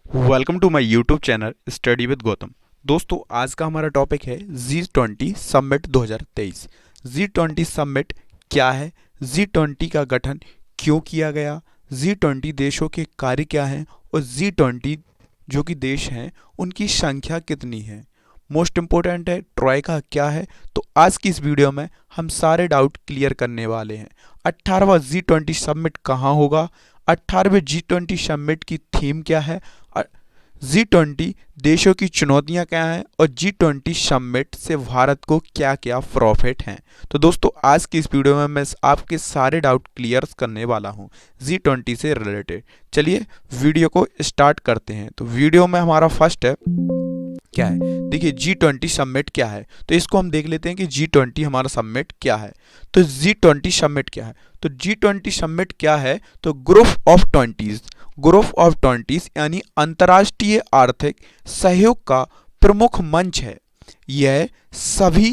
Welcome to my YouTube channel study with Gautam. दोस्तों, आज का हमारा टॉपिक है G20 समिट 2023। G20 समिट क्या है, G20 का गठन क्यों किया गया, G20 देशों के कार्य क्या हैं और G20 जो कि देश हैं उनकी संख्या कितनी है, मोस्ट इम्पोर्टेंट है ट्रॉयका क्या है। तो आज की इस वीडियो में हम सारे डाउट क्लियर करने वाले हैं। 18वां G20 समिट कहाँ होगा, 18वें G20 समिट की थीम क्या है, G20 देशों की चुनौतियां क्या हैं और G20 समिट से भारत को क्या क्या प्रॉफिट हैं। तो दोस्तों, आज की इस वीडियो में मैं आपके सारे डाउट क्लियर करने वाला हूं G20 से रिलेटेड। चलिए वीडियो को स्टार्ट करते हैं। तो वीडियो में हमारा फर्स्ट है क्या है, देखिए G20 समिट क्या है। तो इसको हम देख लेते हैं कि G20 हमारा समिट क्या है। तो G20 समिट क्या है, तो G20 समिट क्या है, तो ग्रुप ऑफ ट्वेंटीज यानी अंतर्राष्ट्रीय आर्थिक सहयोग का प्रमुख मंच है। यह सभी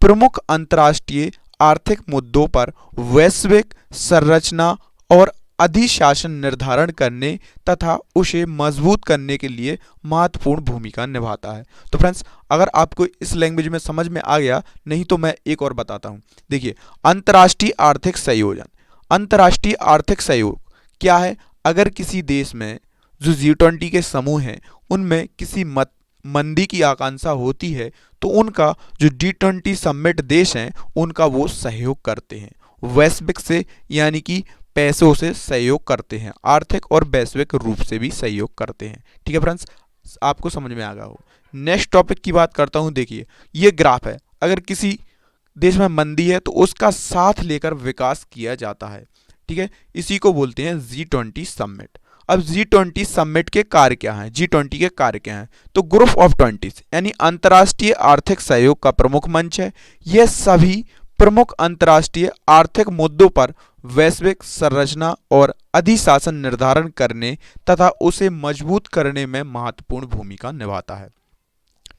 प्रमुख अंतर्राष्ट्रीय आर्थिक मुद्दों पर वैश्विक संरचना और अधिशासन निर्धारण करने तथा उसे मजबूत करने के लिए महत्वपूर्ण भूमिका निभाता है। तो फ्रेंड्स, अगर आपको इस लैंग्वेज में समझ में आ गया, नहीं तो मैं एक और बताता हूं। देखिए, अंतर्राष्ट्रीय आर्थिक संयोजन, अंतर्राष्ट्रीय आर्थिक सहयोग क्या है। अगर किसी देश में जो G20 के समूह हैं उनमें किसी मंदी की आकांक्षा होती है तो उनका जो G20 समिट देश हैं उनका वो सहयोग करते हैं, वैश्विक से यानी कि पैसों से सहयोग करते हैं, आर्थिक और वैश्विक रूप से भी सहयोग करते हैं। ठीक है फ्रेंड्स, आपको समझ में आ गया हो। नेक्स्ट टॉपिक की बात करता हूं। देखिए, ये ग्राफ है, अगर किसी देश में मंदी है तो उसका साथ लेकर विकास किया जाता है। ठीक है, इसी को बोलते हैं G20 समिट। अब G20 समिट के कार्य क्या हैं, G20 के कार्य क्या हैं, तो ग्रुप ऑफ ट्वेंटीज यानी अंतर्राष्ट्रीय आर्थिक सहयोग का प्रमुख मंच है। यह सभी प्रमुख अंतर्राष्ट्रीय आर्थिक मुद्दों पर वैश्विक संरचना और अधिशासन निर्धारण करने तथा उसे मजबूत करने में महत्वपूर्ण भूमिका निभाता है।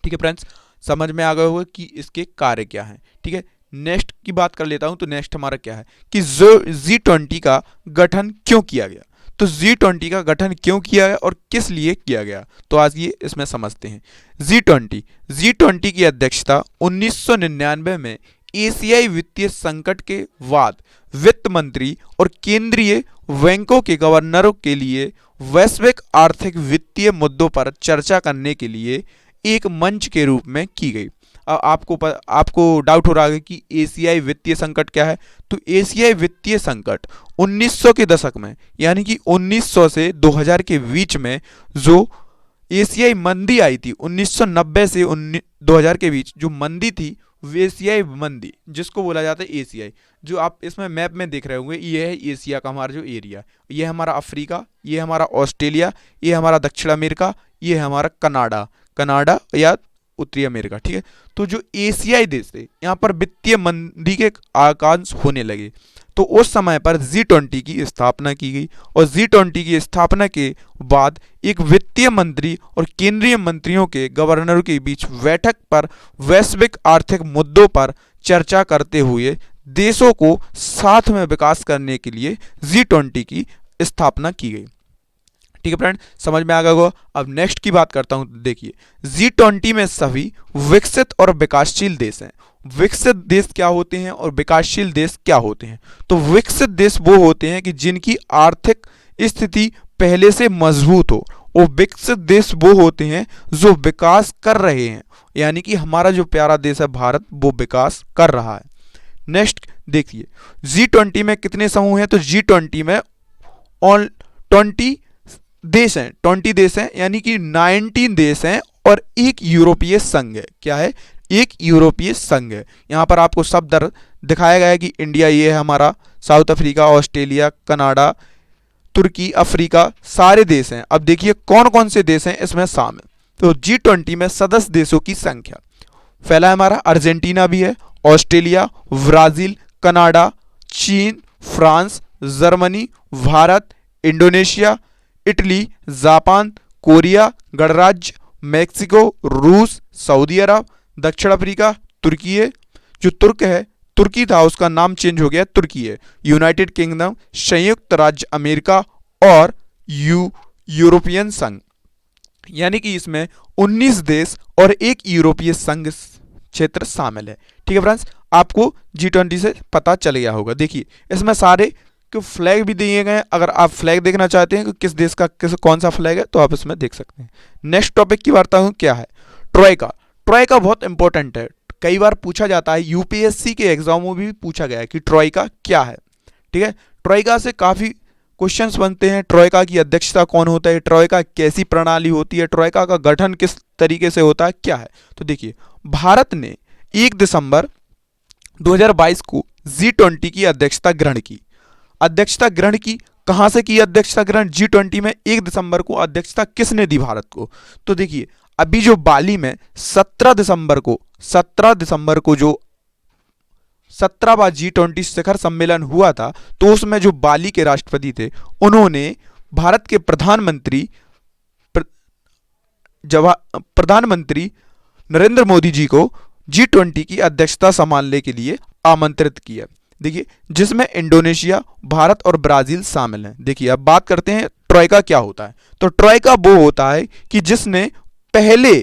ठीक है फ्रेंड्स, समझ में आ गया होगा कि इसके कार्य क्या हैं। ठीक है, नेक्स्ट की बात कर लेता हूं। तो नेक्स्ट हमारा क्या है कि G20 का गठन क्यों किया गया। तो G20 का गठन क्यों किया गया और किस लिए किया गया, तो आज ये इसमें समझते हैं। G20 की अध्यक्षता 1999 में एशियाई वित्तीय संकट के बाद वित्त मंत्री और केंद्रीय बैंकों के गवर्नरों के लिए वैश्विक आर्थिक वित्तीय मुद्दों पर चर्चा करने के लिए एक मंच के रूप में की गई। आपको डाउट हो रहा है कि एशियाई वित्तीय संकट क्या है। तो एशियाई वित्तीय संकट 1900 के दशक में यानी कि 1900 से 2000 के बीच में जो एशियाई मंदी आई थी, 1990 से 2000 के बीच जो मंदी थी, एशियाई मंदी जिसको बोला जाता है एशियाई, जो आप इसमें मैप में देख रहे होंगे, ये है एशिया का हमारा जो एरिया, ये हमारा अफ्रीका, ये हमारा ऑस्ट्रेलिया, ये हमारा दक्षिण अमेरिका, ये है हमारा कनाडा या उत्तरी अमेरिका। ठीक है, तो जो एशियाई देश थे यहाँ पर वित्तीय मंदी के आकांक्ष होने लगे, तो उस समय पर G20 की स्थापना की गई और G20 की स्थापना के बाद एक वित्तीय मंत्री और केंद्रीय मंत्रियों के गवर्नरों के बीच बैठक पर वैश्विक आर्थिक मुद्दों पर चर्चा करते हुए देशों को साथ में विकास करने के लिए G20 की स्थापना की गई। ठीक है फ्रेंड, समझ में आ गया होगा। अब नेक्स्ट की बात करता हूं। देखिए, G20 में सभी विकसित और विकासशील देश हैं। विकसित देश क्या होते हैं और विकासशील देश क्या होते हैं, तो विकसित देश वो होते हैं कि जिनकी आर्थिक स्थिति पहले से मजबूत हो, और विकसित देश वो होते हैं जो विकास कर रहे हैं, यानी कि हमारा जो प्यारा देश है भारत, वो विकास कर रहा है। नेक्स्ट देखिए, G20 में कितने समूह हैं, तो G20 में ऑल 20 देश हैं यानी कि 19 देश हैं और एक यूरोपीय संघ है। क्या है, एक यूरोपीय संघ है। यहां पर आपको सब दिखाया गया है कि इंडिया ये है हमारा, साउथ अफ्रीका, ऑस्ट्रेलिया, कनाडा, तुर्की, अफ्रीका, सारे देश हैं। अब देखिए कौन कौन से देश हैं इसमें शामिल। तो G20 में सदस्य देशों की संख्या, पहला हमारा अर्जेंटीना भी है, ऑस्ट्रेलिया, ब्राजील, कनाडा, चीन, France, Germany, Bharat, Indonesia, Italy, Japan, Korea गणराज्य, मैक्सिको, रूस, सऊदी अरब, दक्षिण अफ्रीका, तुर्की है, जो तुर्की था उसका नाम चेंज हो गया, तुर्की है, यूनाइटेड किंगडम, संयुक्त राज्य अमेरिका और यूरोपियन संघ। यानी कि इसमें 19 देश और एक यूरोपीय संघ क्षेत्र शामिल है। ठीक है फ्रेंड्स, आपको G20 से पता चल गया होगा। देखिए इसमें सारे के फ्लैग भी दिए गए हैं, अगर आप फ्लैग देखना चाहते हैं कि किस देश का कौन सा फ्लैग है तो आप इसमें देख सकते हैं। नेक्स्ट टॉपिक की वार्ता हूँ, क्या है ट्रोइका। ट्रोइका बहुत इंपॉर्टेंट है, कई बार पूछा जाता है, यूपीएससी के एग्जामों में भी पूछा गया है कि ट्रोइका क्या है। ठीक है, ट्रोइका से काफ़ी क्वेश्चंस बनते हैं। ट्रोइका की अध्यक्षता कौन होता है, ट्रोइका कैसी प्रणाली होती है, ट्रोइका का गठन किस तरीके से होता है, क्या है। तो देखिए भारत ने 1 दिसंबर 2022 को G20 की अध्यक्षता ग्रहण की। अध्यक्षता ग्रहण की कहां से की अध्यक्षता ग्रहण G20 में 1 दिसंबर को अध्यक्षता किसने दी भारत को। तो देखिए अभी जो बाली में 17 दिसंबर को जो 17वां G20 शिखर सम्मेलन हुआ था, तो उसमें जो बाली के राष्ट्रपति थे उन्होंने भारत के प्रधानमंत्री नरेंद्र मोदी जी को G20 की अध्यक्षता संभालने के लिए आमंत्रित किया। देखिए जिसमें इंडोनेशिया, भारत और ब्राजील शामिल हैं। देखिए अब बात करते हैं ट्रोइका क्या होता है। तो ट्रोइका वो होता है कि जिसने पहले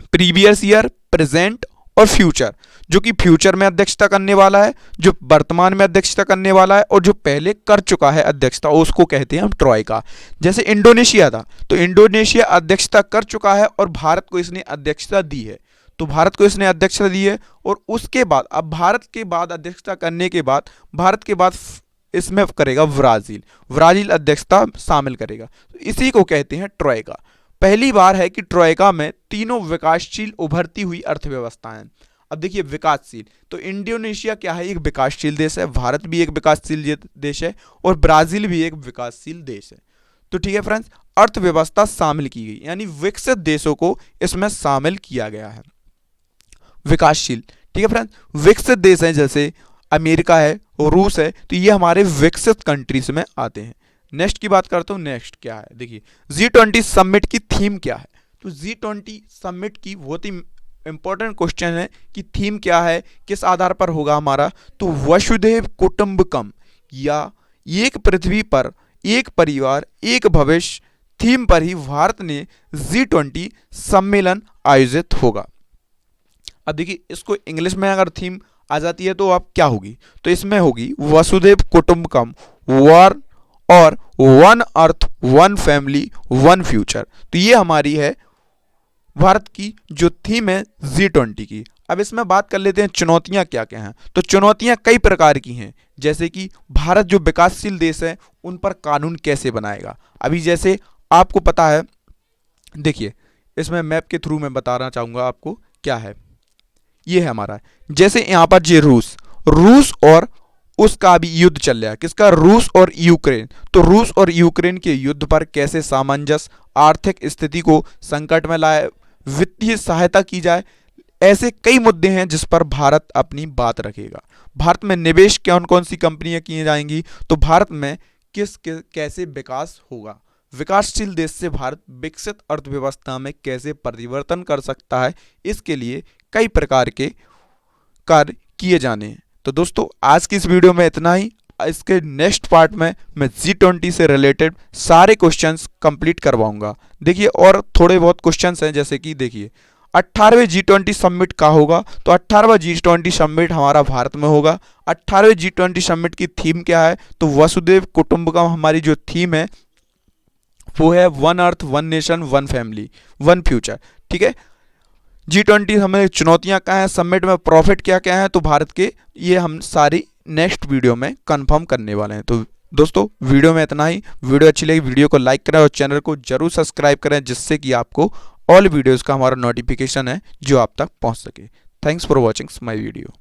प्रीवियस ईयर, प्रेजेंट और फ्यूचर, जो कि फ्यूचर में अध्यक्षता करने वाला है, जो वर्तमान में अध्यक्षता करने वाला है और जो पहले कर चुका है अध्यक्षता, उसको कहते हैं हम ट्रोइका। जैसे इंडोनेशिया था तो इंडोनेशिया अध्यक्षता कर चुका है और भारत को इसने अध्यक्षता दी है, तो भारत को इसने अध्यक्षता दी है। और उसके बाद अब भारत के बाद अध्यक्षता करने के बाद इसमें करेगा ब्राजील अध्यक्षता शामिल करेगा, तो इसी को कहते हैं ट्रोइका। पहली बार है कि ट्रोइका में तीनों विकासशील उभरती हुई अर्थव्यवस्थाएं। अब देखिए विकासशील, तो इंडोनेशिया क्या है, एक विकासशील देश है, भारत भी एक विकासशील देश है और ब्राजील भी एक विकासशील देश है। तो ठीक है फ्रेंड्स, अर्थव्यवस्था शामिल की गई, यानी विकसित देशों को इसमें शामिल किया गया है। विकासशील, ठीक है फ्रेंड्स, विकसित देश हैं जैसे अमेरिका है और रूस है, तो ये हमारे विकसित कंट्रीज में आते हैं। नेक्स्ट की बात करता हूँ, नेक्स्ट क्या है, देखिए G20 समिट की थीम क्या है। तो G20 समिट की बहुत ही इंपॉर्टेंट क्वेश्चन है कि थीम क्या है, किस आधार पर होगा हमारा। तो वसुधैव कुटुंबकम या एक पृथ्वी पर एक परिवार एक भविष्य थीम पर ही भारत ने G20 सम्मेलन आयोजित होगा। अब देखिए इसको इंग्लिश में अगर थीम आ जाती है तो आप क्या होगी, तो इसमें होगी वसुधैव कुटुंबकम और one earth one family one future. तो ये हमारी है भारत की जो थीम है G20 की। अब इसमें बात कर लेते हैं चुनौतियां क्या क्या हैं। तो चुनौतियां कई प्रकार की हैं, जैसे कि भारत जो विकासशील देश है उन पर कानून कैसे बनाएगा। अभी जैसे आपको पता है, देखिए इसमें मैप के थ्रू मैं बताना चाहूँगा आपको क्या है। ये है हमारा, जैसे यहाँ पर जे रूस और उसका भी युद्ध चल रहा है, किसका, रूस और यूक्रेन। तो रूस और यूक्रेन के युद्ध पर कैसे सामंजस्य, आर्थिक स्थिति को संकट में लाए, वित्तीय सहायता की जाए, ऐसे कई मुद्दे हैं जिस पर भारत अपनी बात रखेगा। भारत में निवेश कौन कौन सी कंपनियां की जाएंगी, तो भारत में कैसे विकास होगा, विकासशील देश से भारत विकसित अर्थव्यवस्था में कैसे परिवर्तन कर सकता है, इसके लिए कई प्रकार के कार्य किए जाने हैं। तो दोस्तों आज की इस वीडियो में इतना ही। इसके नेक्स्ट पार्ट में मैं G20 से रिलेटेड सारे क्वेश्चंस कंप्लीट करवाऊंगा। देखिए और थोड़े बहुत क्वेश्चंस हैं, जैसे कि देखिए 18वें G20 समिट का होगा, तो 18वां G20 समिट हमारा भारत में होगा। 18वें G20 समिट की थीम क्या है, तो वसुधैव कुटुंबकम हमारी जो थीम है वो है one earth one nation one family one future. ठीक है, G20 हमें चुनौतियां क्या हैं, समिट में प्रॉफिट क्या क्या है, तो भारत के, ये हम सारी नेक्स्ट वीडियो में कंफर्म करने वाले हैं। तो दोस्तों वीडियो में इतना ही। वीडियो अच्छी लगी वीडियो को लाइक करें और चैनल को जरूर सब्सक्राइब करें, जिससे कि आपको ऑल वीडियोस का हमारा नोटिफिकेशन है जो आप तक पहुंच सके। Thanks for watching my video.